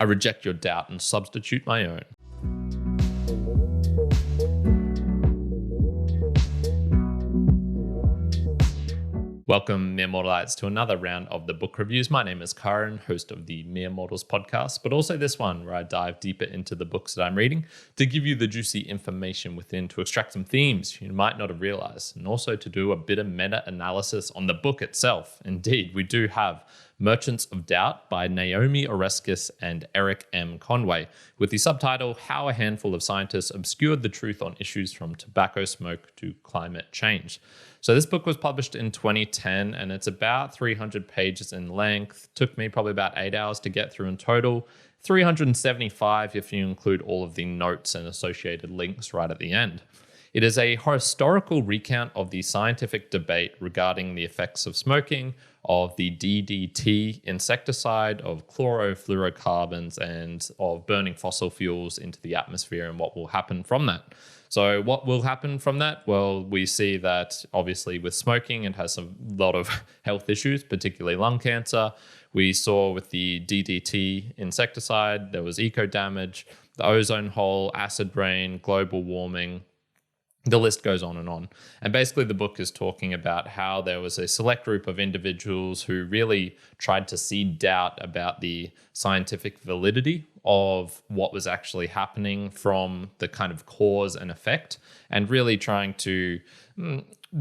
I reject your doubt and substitute my own. Welcome, Mere Mortalites, to another round of the book reviews. My name is Kyrin, host of the Mere Mortals podcast, but also this one where I dive deeper into the books that I'm reading to give you the juicy information within, to extract some themes you might not have realized, and also to do a bit of meta-analysis on the book itself. Indeed, we do have Merchants of Doubt by Naomi Oreskes and Erik M. Conway, with the subtitle, How a Handful of Scientists Obscured the Truth on Issues from Tobacco Smoke to Climate Change. So this book was published in 2010, and it's about 300 pages in length. Took me probably about 8 hours to get through in total, 375 if you include all of the notes and associated links right at the end. It is a historical recount of the scientific debate regarding the effects of smoking, of the DDT insecticide, of chlorofluorocarbons, and of burning fossil fuels into the atmosphere and what will happen from that. So what will happen from that? Well, we see that obviously with smoking, it has a lot of health issues, particularly lung cancer. We saw with the DDT insecticide, there was eco damage, the ozone hole, acid rain, global warming. The list goes on. And basically the book is talking about how there was a select group of individuals who really tried to seed doubt about the scientific validity of what was actually happening from the kind of cause and effect, and really trying to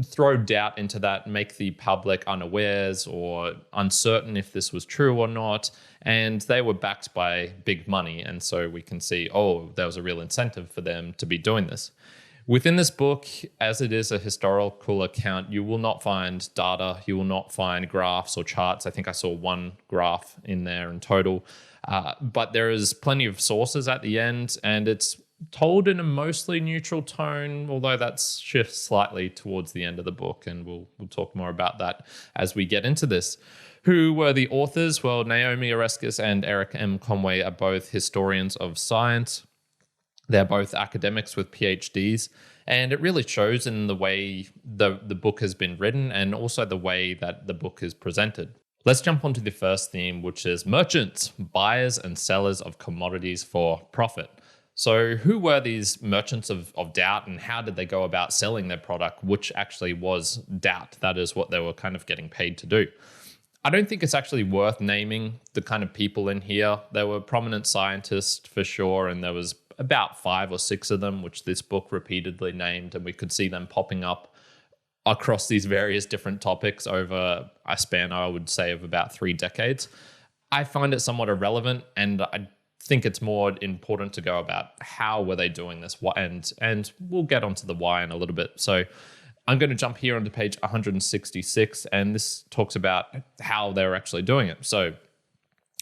throw doubt into that, make the public unawares or uncertain if this was true or not. And they were backed by big money. And so we can see, there was a real incentive for them to be doing this. Within this book, as it is a historical account, you will not find data, you will not find graphs or charts. I think I saw one graph in there in total. But there is plenty of sources at the end, and it's told in a mostly neutral tone, although that shifts slightly towards the end of the book, and we'll talk more about that as we get into this. Who were the authors? Well, Naomi Oreskes and Erik M. Conway are both historians of science. They're both academics with PhDs, and it really shows in the way the book has been written and also the way that the book is presented. Let's jump onto the first theme, which is merchants, buyers and sellers of commodities for profit. So who were these merchants of doubt, and how did they go about selling their product, which actually was doubt? That is what they were kind of getting paid to do. I don't think it's actually worth naming the kind of people in here. There were prominent scientists for sure, and there was about 5 or 6 of them, which this book repeatedly named, and we could see them popping up across these various different topics over a span, I would say, of about 3 decades. I find it somewhat irrelevant, and I think it's more important to go about how were they doing this, and we'll get onto the why in a little bit. So I'm going to jump here onto page 166, and this talks about how they're actually doing it. So,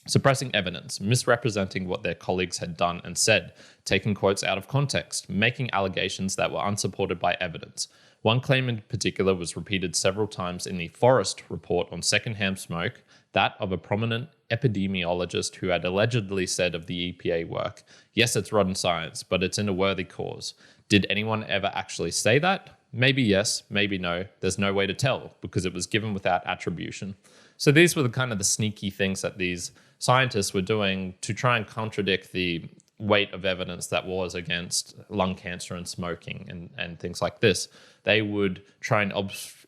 suppressing evidence, misrepresenting what their colleagues had done and said, taking quotes out of context, making allegations that were unsupported by evidence. One claim in particular was repeated several times in the Forest report on secondhand smoke, that of a prominent epidemiologist who had allegedly said of the EPA work, yes, it's rotten science, but it's in a worthy cause. Did anyone ever actually say that? Maybe yes, maybe no. There's no way to tell because it was given without attribution. So these were the sneaky things that these scientists were doing to try and contradict the weight of evidence that was against lung cancer and smoking and things like this. They would try and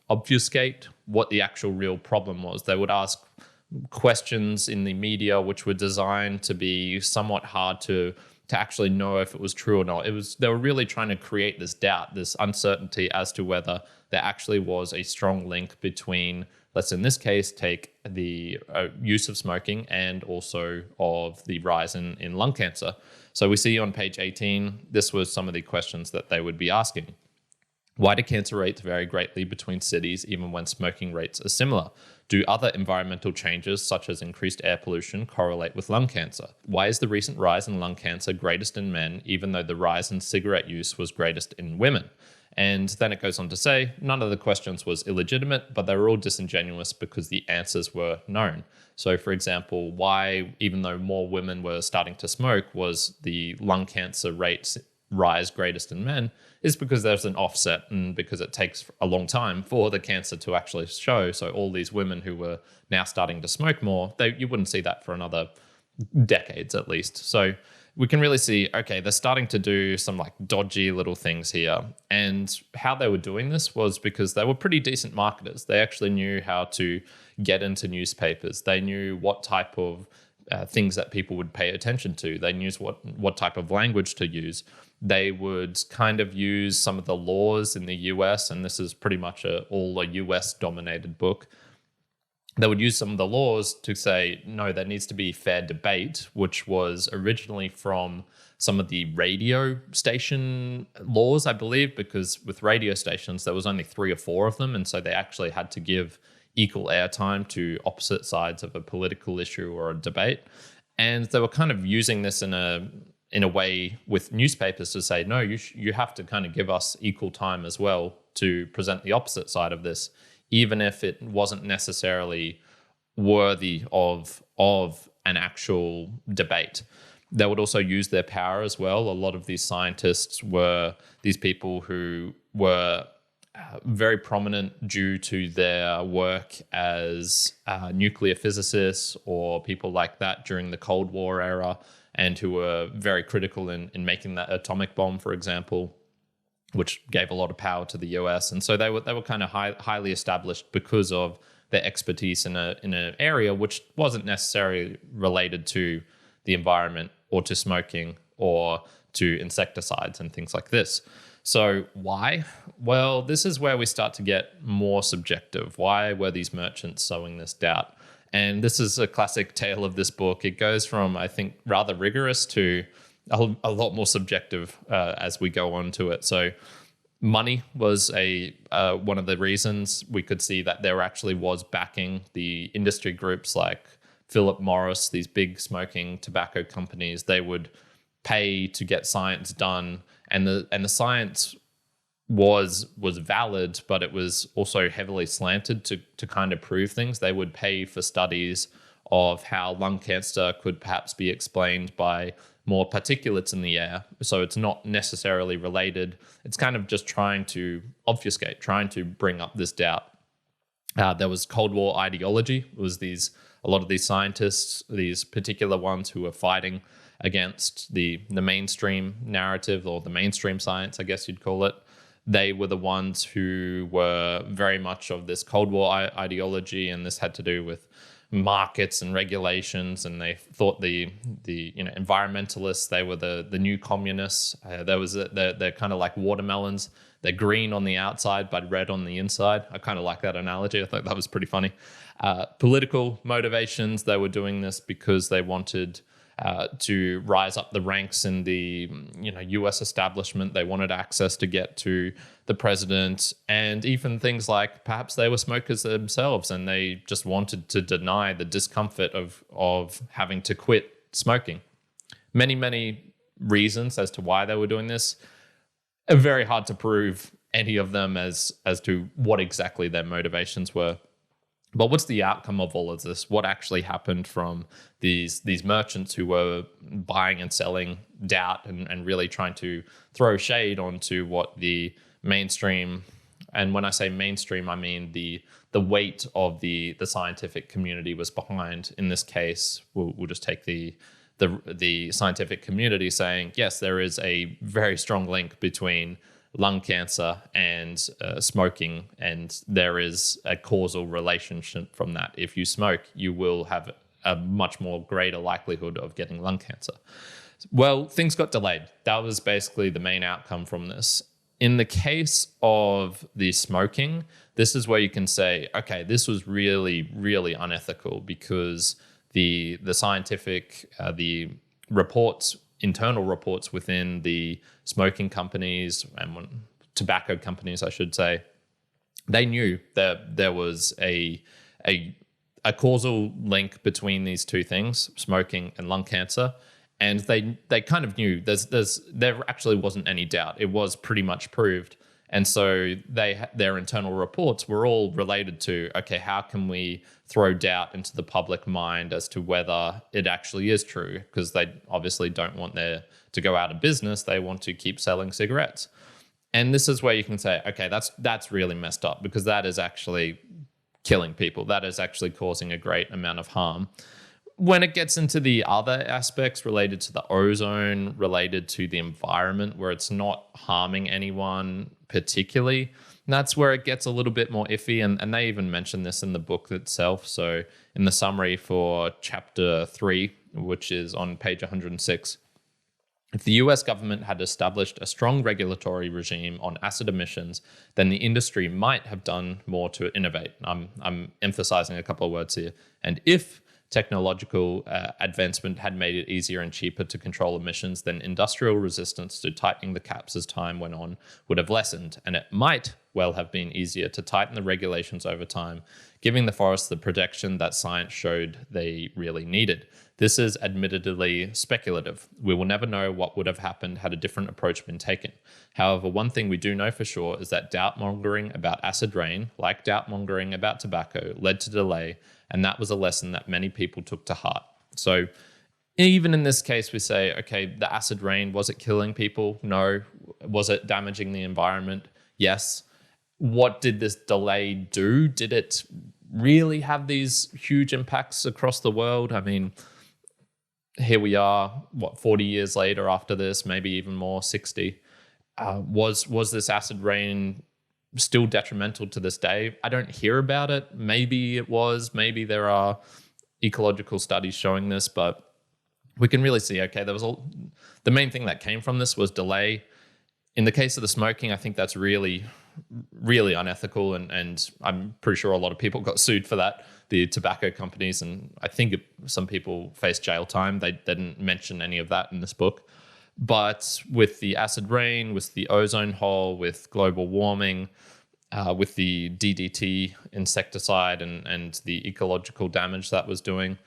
obfuscate what the actual real problem was. They would ask questions in the media which were designed to be somewhat hard to actually know if it was true or not. They were really trying to create this doubt, this uncertainty as to whether there actually was a strong link between, let's in this case take the use of smoking and also of the rise in lung cancer. So we see on page 18, this was some of the questions that they would be asking. Why do cancer rates vary greatly between cities even when smoking rates are similar? Do other environmental changes such as increased air pollution correlate with lung cancer? Why is the recent rise in lung cancer greatest in men even though the rise in cigarette use was greatest in women? And then it goes on to say, none of the questions was illegitimate, but they were all disingenuous because the answers were known. So for example, why, even though more women were starting to smoke, was the lung cancer rates rise greatest in men, is because there's an offset and because it takes a long time for the cancer to actually show. So all these women who were now starting to smoke more, you wouldn't see that for another decades at least. So we can really see, okay, they're starting to do some like dodgy little things here. And how they were doing this was because they were pretty decent marketers. They actually knew how to get into newspapers. They knew what type of things that people would pay attention to. They knew what type of language to use. They would kind of use some of the laws in the US, and this is pretty much all a US dominated book. They would use some of the laws to say, no, there needs to be fair debate, which was originally from some of the radio station laws, I believe, because with radio stations, there was only 3 or 4 of them. And so they actually had to give equal airtime to opposite sides of a political issue or a debate. And they were kind of using this in a way with newspapers to say, no, you have to kind of give us equal time as well to present the opposite side of this, even if it wasn't necessarily worthy of an actual debate. They would also use their power as well. A lot of these scientists were these people who were very prominent due to their work as nuclear physicists or people like that during the Cold War era, and who were very critical in making that atomic bomb, for example, which gave a lot of power to the US. And so they were kind of highly established because of their expertise in an area which wasn't necessarily related to the environment or to smoking or to insecticides and things like this. So why? Well, this is where we start to get more subjective. Why were these merchants sowing this doubt? And this is a classic tale of this book. It goes from, I think, rather rigorous to a lot more subjective as we go on to it. So money was one of the reasons we could see that there actually was backing. The industry groups like Philip Morris, these big smoking tobacco companies, they would pay to get science done, and the science was valid, but it was also heavily slanted to kind of prove things. They would pay for studies of how lung cancer could perhaps be explained by more particulates in the air. So it's not necessarily related. It's kind of just trying to obfuscate, trying to bring up this doubt. There was Cold War ideology. It was a lot of these scientists, these particular ones who were fighting against the mainstream narrative, or the mainstream science, I guess you'd call it. They were the ones who were very much of this Cold War ideology, and this had to do with markets and regulations. And they thought the environmentalists, they were the new communists. They're kind of like watermelons. They're green on the outside but red on the inside. I kind of like that analogy. I thought that was pretty funny. Political motivations, they were doing this because they wanted to rise up the ranks in the US establishment. They wanted access to get to the president, and even things like perhaps they were smokers themselves and they just wanted to deny the discomfort of having to quit smoking. Many reasons as to why they were doing this. Very hard to prove any of them as to what exactly their motivations were. But what's the outcome of all of this? What actually happened from these merchants who were buying and selling doubt and really trying to throw shade onto what the mainstream, and when I say mainstream, I mean the weight of the scientific community was behind. In this case, we'll just take the scientific community saying, yes, there is a very strong link between lung cancer and smoking, and there is a causal relationship from that. If you smoke, you will have a much more greater likelihood of getting lung cancer. Well, things got delayed. That was basically the main outcome from this. In the case of the smoking, this is where you can say, okay, this was really, really unethical, because the scientific, the reports, internal reports within the smoking companies and tobacco companies, I should say, they knew that there was a causal link between these two things, smoking and lung cancer. And they kind of knew there actually wasn't any doubt. It was pretty much proved. And so their internal reports were all related to, okay, how can we throw doubt into the public mind as to whether it actually is true? Because they obviously don't want to go out of business. They want to keep selling cigarettes. And this is where you can say, okay, that's really messed up, because that is actually killing people. That is actually causing a great amount of harm. When it gets into the other aspects related to the ozone, related to the environment, where it's not harming anyone particularly, that's where it gets a little bit more iffy. And they even mention this in the book itself. So in the summary for chapter 3, which is on page 106, if the US government had established a strong regulatory regime on acid emissions, then the industry might have done more to innovate. I'm emphasizing a couple of words here. And if technological advancement had made it easier and cheaper to control emissions, then industrial resistance to tightening the caps as time went on would have lessened, and it might well have been easier to tighten the regulations over time, giving the forests the protection that science showed they really needed. This is admittedly speculative. We will never know what would have happened had a different approach been taken. However, one thing we do know for sure is that doubt-mongering about acid rain, like doubt-mongering about tobacco, led to delay, and that was a lesson that many people took to heart. So even in this case, we say, okay, the acid rain, was it killing people? No. Was it damaging the environment? Yes. What did this delay do? Did it really have these huge impacts across the world? I mean, here we are, 40 years later after this, maybe even more, 60. Was this acid rain still detrimental to this day? I don't hear about it. Maybe it was. Maybe there are ecological studies showing this, but we can really see, okay, the main thing that came from this was delay. In the case of the smoking, I think that's really, really unethical, and I'm pretty sure a lot of people got sued for that, the tobacco companies, and I think some people faced jail time. They didn't mention any of that in this book. But with the acid rain, with the ozone hole, with global warming, with the DDT insecticide and the ecological damage that was doing,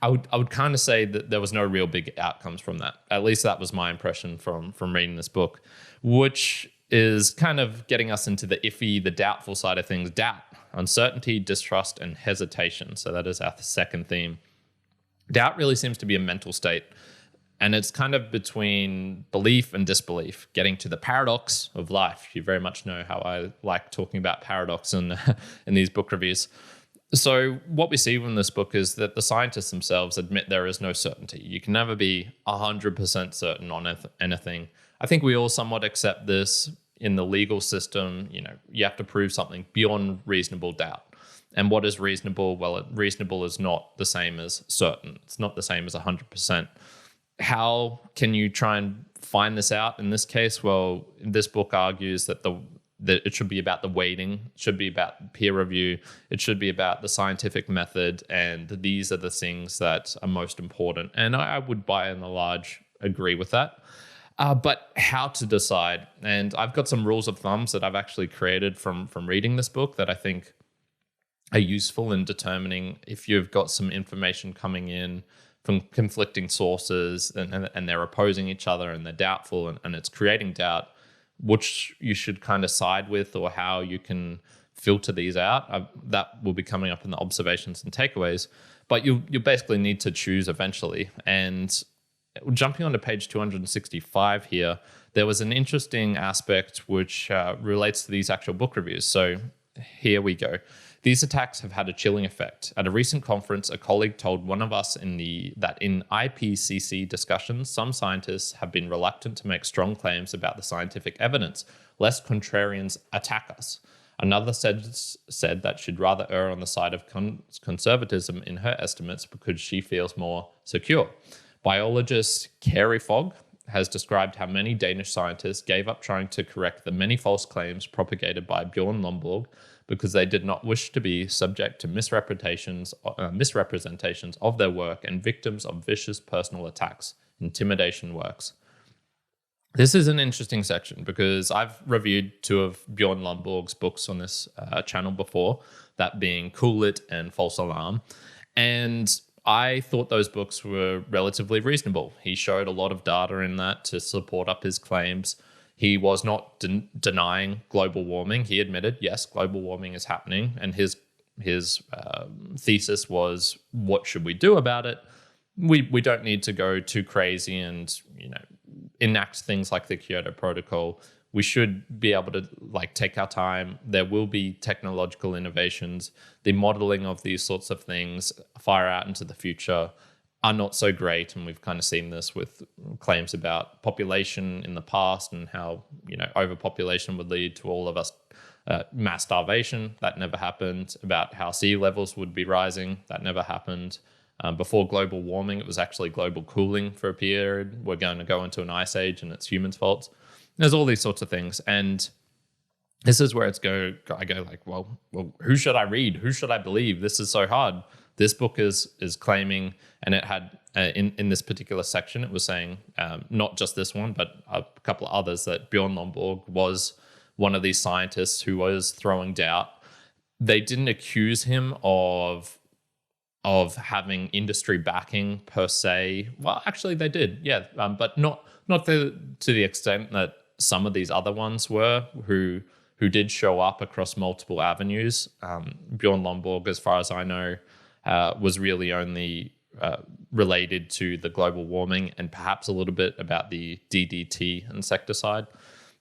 I would kind of say that there was no real big outcomes from that. At least that was my impression from reading this book, which is kind of getting us into the iffy, the doubtful side of things. Doubt, uncertainty, distrust, and hesitation. So that is our second theme. Doubt really seems to be a mental state. And it's kind of between belief and disbelief, getting to the paradox of life. You very much know how I like talking about paradox in these book reviews. So what we see in this book is that the scientists themselves admit there is no certainty. You can never be 100% certain on anything. I think we all somewhat accept this in the legal system. You know, you have to prove something beyond reasonable doubt. And what is reasonable? Well, reasonable is not the same as certain. It's not the same as 100%. How can you try and find this out in this case? Well, this book argues that that it should be about the weighting, it should be about peer review, it should be about the scientific method, and these are the things that are most important. And I would, by and large, agree with that. But how to decide? And I've got some rules of thumbs that I've actually created from reading this book that I think are useful in determining if you've got some information coming in from conflicting sources and they're opposing each other and they're doubtful and it's creating doubt, which you should kind of side with, or how you can filter these out. That will be coming up in the observations and takeaways, but you basically need to choose eventually. And jumping onto page 265 here, there was an interesting aspect which relates to these actual book reviews. So here we go. These attacks have had a chilling effect. At a recent conference, a colleague told one of us that in IPCC discussions, some scientists have been reluctant to make strong claims about the scientific evidence, lest contrarians attack us. Another said that she'd rather err on the side of conservatism in her estimates because she feels more secure. Biologist Carey Fogg has described how many Danish scientists gave up trying to correct the many false claims propagated by Bjorn Lomborg because they did not wish to be subject to misrepresentations of their work and victims of vicious personal attacks. Intimidation works. This is an interesting section because I've reviewed 2 of Bjorn Lomborg's books on this channel before, that being Cool It and False Alarm. And I thought those books were relatively reasonable. He showed a lot of data in that to support up his claims. He was not denying global warming. He admitted, yes, global warming is happening. And his thesis was, what should we do about it? We don't need to go too crazy and enact things like the Kyoto Protocol. We should be able to like take our time. There will be technological innovations. The modeling of these sorts of things far out into the future are not so great. And we've kind of seen this with claims about population in the past and how, overpopulation would lead to all of us mass starvation. That never happened. About how sea levels would be rising. That never happened. Before global warming, it was actually global cooling for a period. We're going to go into an ice age and it's humans' faults. There's all these sorts of things. And this is where I go like, well, who should I read? Who should I believe? This is so hard. This book is claiming, and it had in this particular section, it was saying not just this one, but a couple of others, that Bjorn Lomborg was one of these scientists who was throwing doubt. They didn't accuse him of having industry backing per se. Well, actually they did, yeah, but not to the extent that some of these other ones were, who did show up across multiple avenues. Bjorn Lomborg, as far as I know, was really only related to the global warming and perhaps a little bit about the DDT insecticide.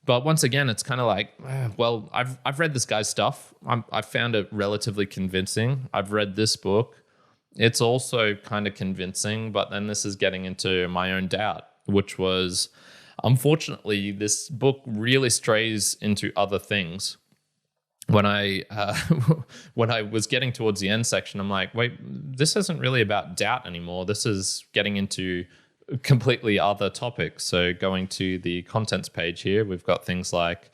But once again, it's kind of like, well, I've read this guy's stuff. I found it relatively convincing. I've read this book. It's also kind of convincing, but then this is getting into my own doubt, which was, unfortunately, this book really strays into other things. When I was getting towards the end section, I'm like, wait, this isn't really about doubt anymore. This is getting into completely other topics. So going to the contents page here, we've got things like,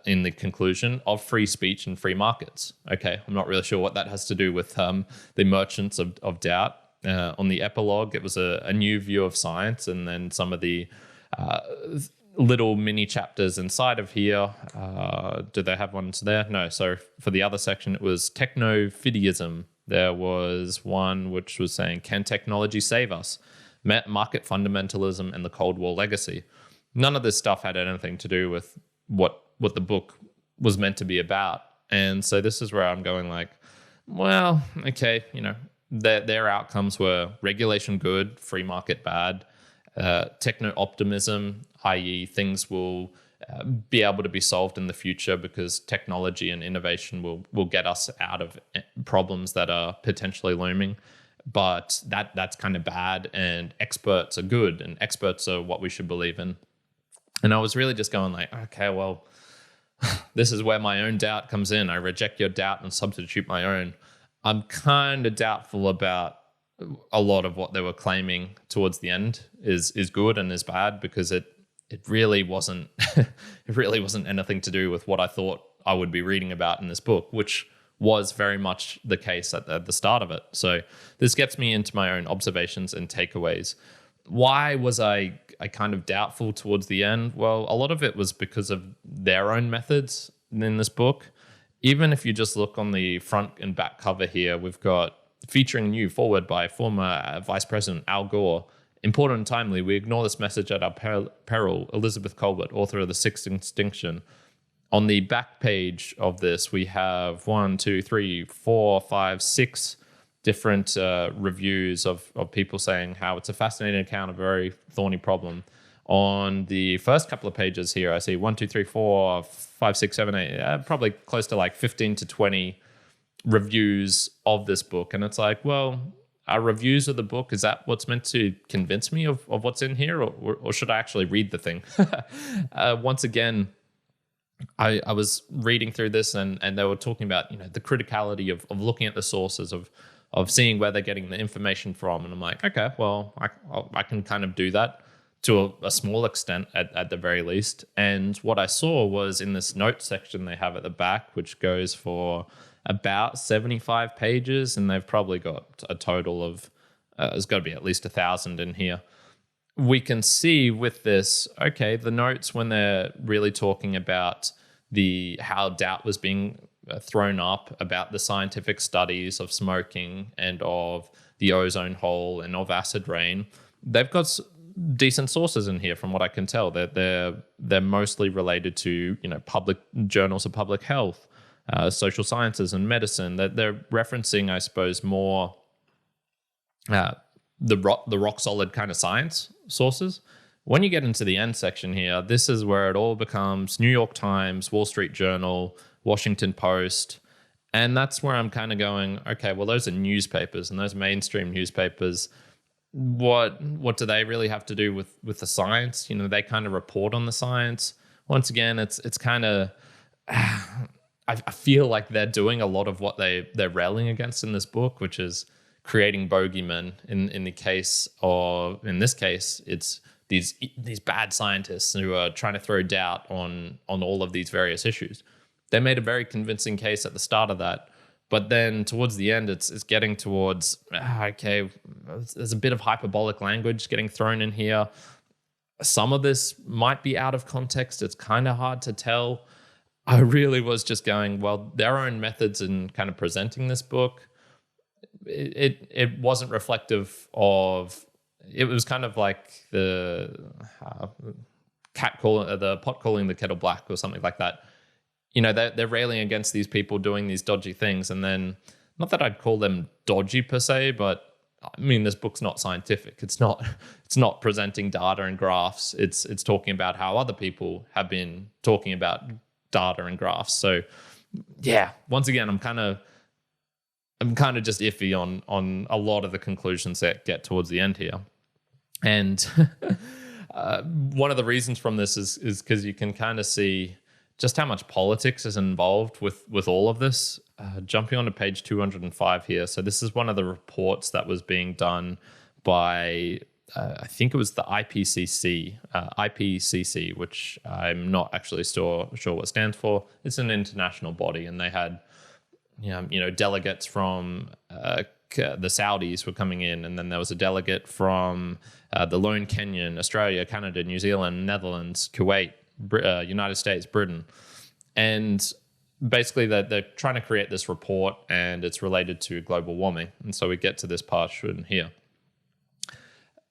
in the conclusion, of free speech and free markets. Okay, I'm not really sure what that has to do with the merchants of doubt. On the epilogue, it was a new view of science, and then some of the little mini chapters inside of here. Do they have ones there? No. So for the other section, it was techno-fideism. There was one which was saying, can technology save us? Market fundamentalism and the Cold War legacy. None of this stuff had anything to do with what the book was meant to be about. And so this is where I'm going like, well, okay, their outcomes were regulation good, free market bad, techno-optimism, i.e. things will be able to be solved in the future because technology and innovation will get us out of problems that are potentially looming. But that's kind of bad, and experts are good, and experts are what we should believe in. And I was really just going like, okay, well, this is where my own doubt comes in. I reject your doubt and substitute my own. I'm kind of doubtful about a lot of what they were claiming towards the end is good and is bad, because it really wasn't it really wasn't anything to do with what I thought I would be reading about in this book, which was very much the case at the start of it. So this gets me into my own observations and takeaways. Why was I kind of doubtful towards the end? Well, a lot of it was because of their own methods in this book. Even if you just look on the front and back cover here, we've got featuring new forward by former Vice President Al Gore. Important and timely, we ignore this message at our peril. Elizabeth Colbert, author of The Sixth Extinction. On the back page of this, we have 6 different reviews of people saying how it's a fascinating account of a very thorny problem. On the first couple of pages here, I see probably close to like 15 to 20 reviews of this book. And it's like, well, are reviews of the book, is that what's meant to convince me of what's in here? Or should I actually read the thing? Once again, I was reading through this and they were talking about, the criticality of looking at the sources, of seeing where they're getting the information from. And I'm like, okay, well, I can kind of do that to a small extent at the very least. And what I saw was in this note section they have at the back, which goes for about 75 pages, and they've probably got a total of, there's got to be at least 1,000 in here. We can see with this, okay, the notes when they're really talking about how doubt was being thrown up about the scientific studies of smoking and of the ozone hole and of acid rain, they've got decent sources in here from what I can tell. They're mostly related to public journals of public health, social sciences and medicine. They're referencing, I suppose, more the rock solid kind of science sources. When you get into the end section here, this is where it all becomes New York Times, Wall Street Journal, Washington Post. And that's where I'm kind of going, okay, well, those are newspapers, and those mainstream newspapers, what do they really have to do with the science? They kind of report on the science. Once again, it's kind of, I feel like they're doing a lot of what they're railing against in this book, which is creating bogeymen. In this case, it's these bad scientists who are trying to throw doubt on all of these various issues. They made a very convincing case at the start of that, but then towards the end, it's getting towards, okay, there's a bit of hyperbolic language getting thrown in here. Some of this might be out of context. It's kind of hard to tell. I really was just going, well, their own methods in kind of presenting this book, it wasn't reflective of. It was kind of like the pot calling the kettle black or something like that. They're railing against these people doing these dodgy things, and then, not that I'd call them dodgy per se, but I mean, this book's not scientific. It's not presenting data and graphs. It's talking about how other people have been talking about data and graphs. So yeah, once again, I'm kind of just iffy on a lot of the conclusions that get towards the end here. And one of the reasons from this is because you can kind of see just how much politics is involved with all of this. Jumping on to page 205 here. So this is one of the reports that was being done by, I think it was the IPCC, which I'm not actually sure what it stands for. It's an international body, and they had, delegates from the Saudis were coming in, and then there was a delegate from the lone Kenyan, Australia, Canada, New Zealand, Netherlands, Kuwait, United States, Britain. And basically they're trying to create this report, and it's related to global warming. And so we get to this part in here.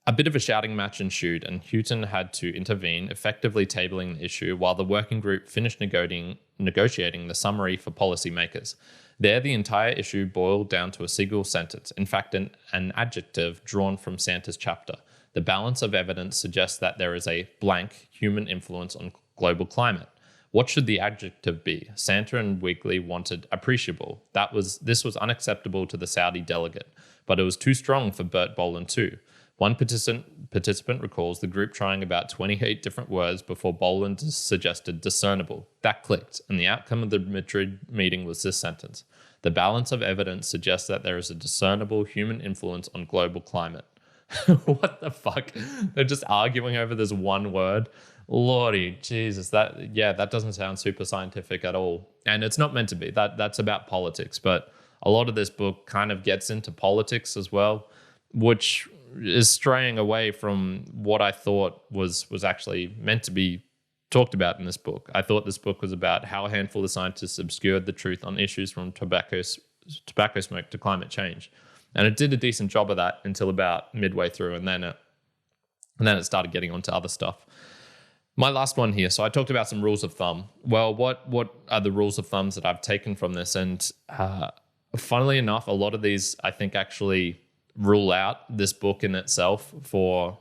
A bit of a shouting match ensued, and Houghton had to intervene, effectively tabling the issue while the working group finished negotiating the summary for policymakers. There, the entire issue boiled down to a single sentence, in fact, an adjective drawn from Santa's chapter. The balance of evidence suggests that there is a blank human influence on global climate. What should the adjective be? Santa and Wigley wanted appreciable. This was unacceptable to the Saudi delegate, but it was too strong for Bert Boland too. One participant recalls the group trying about 28 different words before Boland suggested discernible. That clicked, and the outcome of the Madrid meeting was this sentence. The balance of evidence suggests that there is a discernible human influence on global climate. What the fuck? They're just arguing over this one word. Lordy Jesus, that doesn't sound super scientific at all. And it's not meant to be. That's about politics, but a lot of this book kind of gets into politics as well, which is straying away from what I thought was actually meant to be talked about in this book. I thought this book was about how a handful of scientists obscured the truth on issues from tobacco smoke to climate change. And it did a decent job of that until about midway through, and then it started getting onto other stuff. My last one here. So I talked about some rules of thumb. Well, what are the rules of thumbs that I've taken from this? And funnily enough, a lot of these I think actually rule out this book in itself for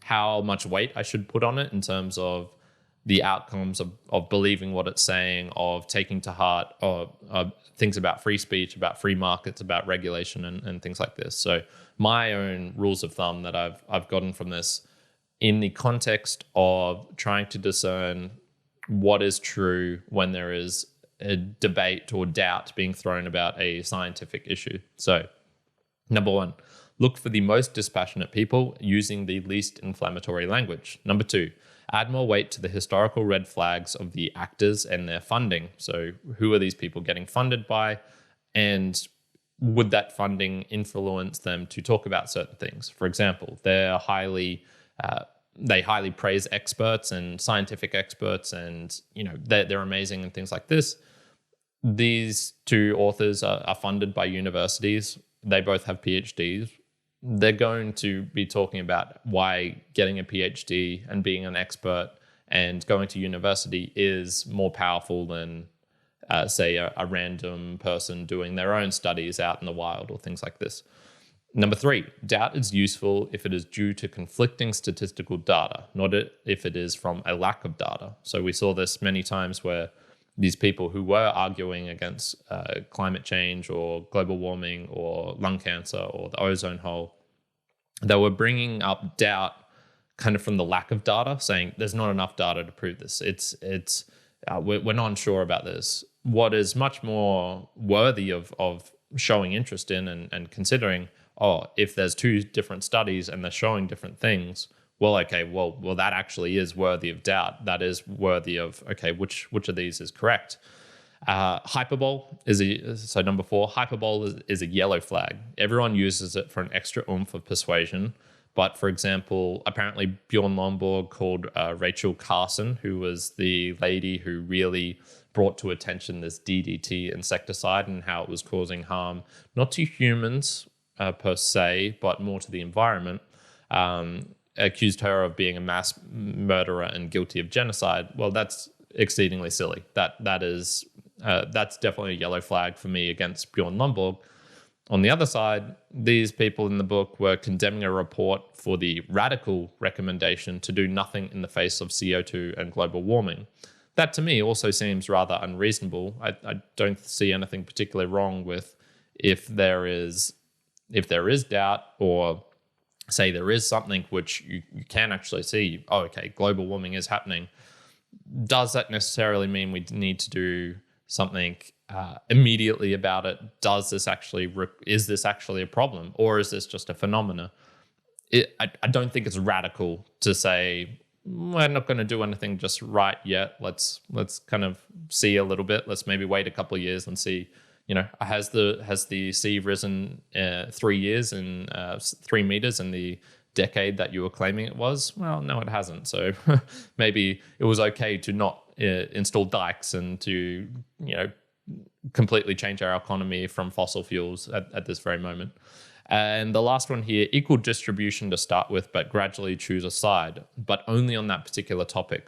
how much weight I should put on it in terms of the outcomes of believing what it's saying, of taking to heart things about free speech, about free markets, about regulation, and things like this. So my own rules of thumb that I've gotten from this, in the context of trying to discern what is true when there is a debate or doubt being thrown about a scientific issue. So, number one, look for the most dispassionate people using the least inflammatory language. Number two, add more weight to the historical red flags of the actors and their funding. So who are these people getting funded by? And would that funding influence them to talk about certain things? For example, they highly praise experts and scientific experts, and they're amazing and things like this. These two authors are funded by universities. They both have PhDs. They're going to be talking about why getting a PhD and being an expert and going to university is more powerful than, say, a random person doing their own studies out in the wild or things like this. Number 3, doubt is useful if it is due to conflicting statistical data, not if it is from a lack of data. So we saw this many times where these people who were arguing against climate change or global warming or lung cancer or the ozone hole, they were bringing up doubt kind of from the lack of data, saying there's not enough data to prove this. We're not unsure about this. What is much more worthy of showing interest in and considering, if there's 2 different studies and they're showing different things, well, that actually is worthy of doubt. That is worthy of, which of these is correct? Hyperbole so number 4, hyperbole is a yellow flag. Everyone uses it for an extra oomph of persuasion. But for example, apparently Bjorn Lomborg called Rachel Carson, who was the lady who really brought to attention this DDT insecticide and how it was causing harm, not to humans per se, but more to the environment, accused her of being a mass murderer and guilty of genocide. Well, that's exceedingly silly. That's definitely a yellow flag for me against Bjorn Lomborg. On the other side, these people in the book were condemning a report for the radical recommendation to do nothing in the face of CO2 and global warming. That to me also seems rather unreasonable. I don't see anything particularly wrong with if there is doubt, or say there is something which you can actually see, global warming is happening. Does that necessarily mean we need to do something immediately about it? Is this actually a problem, or is this just a phenomena? I don't think it's radical to say we're not going to do anything just right yet. Let's kind of see a little bit. Let's maybe wait a couple of years and see. Has the sea risen 3 years and 3 meters in the decade that you were claiming it was? Well, no, it hasn't. So maybe it was okay to not install dikes and to completely change our economy from fossil fuels at this very moment. And the last one here, equal distribution to start with, but gradually choose a side, but only on that particular topic.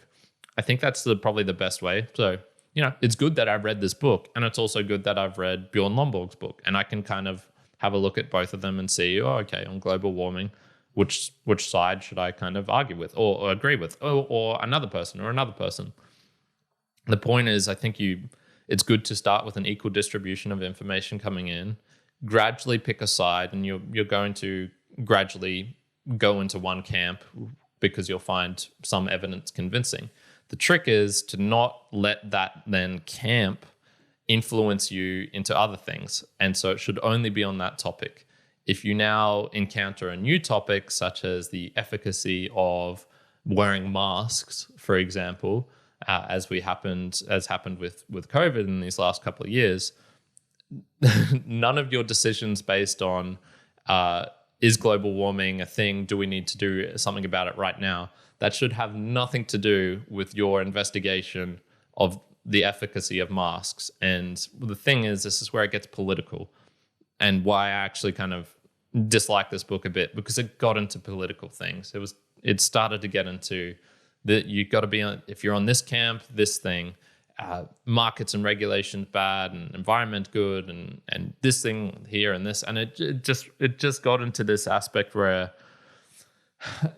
I think that's probably the best way. So, it's good that I've read this book, and it's also good that I've read Bjorn Lomborg's book, and I can kind of have a look at both of them and see, on global warming, which side should I kind of argue with or agree with, or another person. The point is, I think it's good to start with an equal distribution of information coming in, gradually pick a side, and you're going to gradually go into one camp because you'll find some evidence convincing. The trick is to not let that then camp influence you into other things. And so it should only be on that topic. If you now encounter a new topic, such as the efficacy of wearing masks, for example, as happened with COVID in these last couple of years, none of your decisions based on is global warming a thing? Do we need to do something about it right now? That should have nothing to do with your investigation of the efficacy of masks. And the thing is, this is where it gets political, and why I actually kind of dislike this book a bit, because it got into political things. It started to get into that you got to be on, if you're on this camp, this thing, markets and regulations bad, and environment good, and this thing here and this, and it just got into this aspect where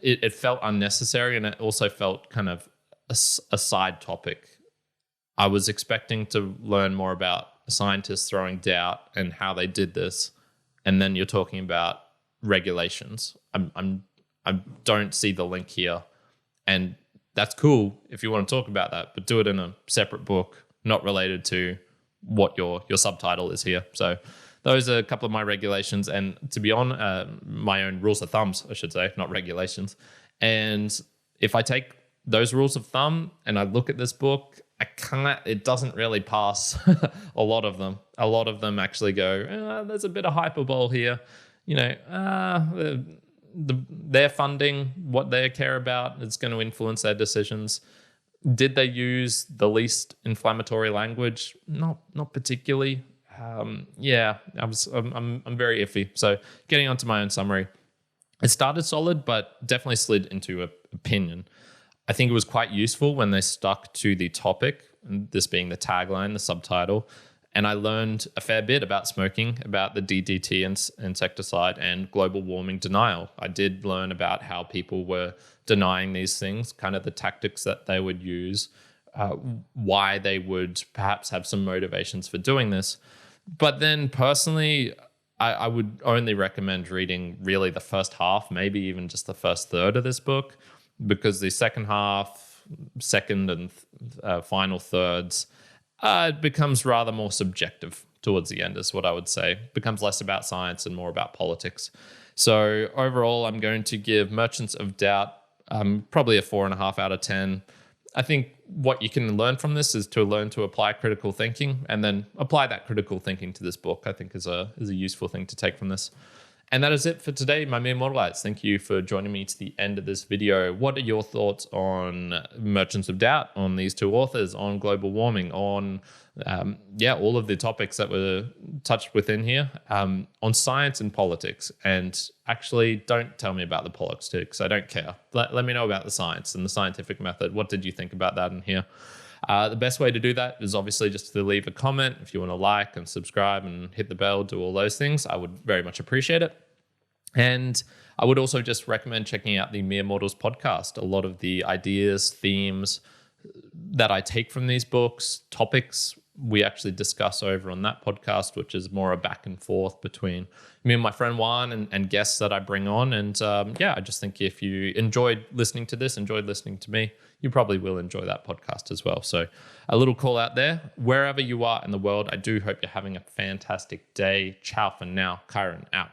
it felt unnecessary, and it also felt kind of a side topic. I was expecting to learn more about scientists throwing doubt and how they did this, and then you're talking about regulations. I don't see the link here, and that's cool if you want to talk about that, but do it in a separate book, not related to what your subtitle is here. So those are a couple of my regulations, and to be on my own rules of thumbs, I should say, not regulations. And if I take those rules of thumb and I look at this book, it doesn't really pass a lot of them. A lot of them actually go, there's a bit of hyperbole here. Their funding, what they care about, is going to influence their decisions. Did they use the least inflammatory language? Not particularly. I'm very iffy. So getting onto my own summary, it started solid, but definitely slid into opinion. I think it was quite useful when they stuck to the topic, this being the tagline, the subtitle, And I learned a fair bit about smoking, about the DDT insecticide, and global warming denial. I did learn about how people were denying these things, kind of the tactics that they would use, why they would perhaps have some motivations for doing this. But then personally, I would only recommend reading really the first half, maybe even just the first third of this book, because the second half, second and final thirds, it becomes rather more subjective towards the end, is what I would say. It becomes less about science and more about politics. So overall, I'm going to give Merchants of Doubt probably a 4.5 out of 10. I think what you can learn from this is to learn to apply critical thinking, and then apply that critical thinking to this book, I think is a useful thing to take from this. And that is it for today, my mere mortalites. Thank you for joining me to the end of this video. What are your thoughts on Merchants of Doubt, on these two authors, on global warming, on all of the topics that were touched within here, on science and politics? And actually, don't tell me about the politics. I don't care. Let me know about the science and the scientific method. What did you think about that in here? The best way to do that is obviously just to leave a comment. If you want to like and subscribe and hit the bell, do all those things, I would very much appreciate it. And I would also just recommend checking out the Mere Mortals podcast. A lot of the ideas, themes that I take from these books, topics, we actually discuss over on that podcast, which is more a back and forth between me and my friend Juan and guests that I bring on. And I just think if you enjoyed listening to this, enjoyed listening to me, you probably will enjoy that podcast as well. So a little call out there. Wherever you are in the world, I do hope you're having a fantastic day. Ciao for now. Kyrin out.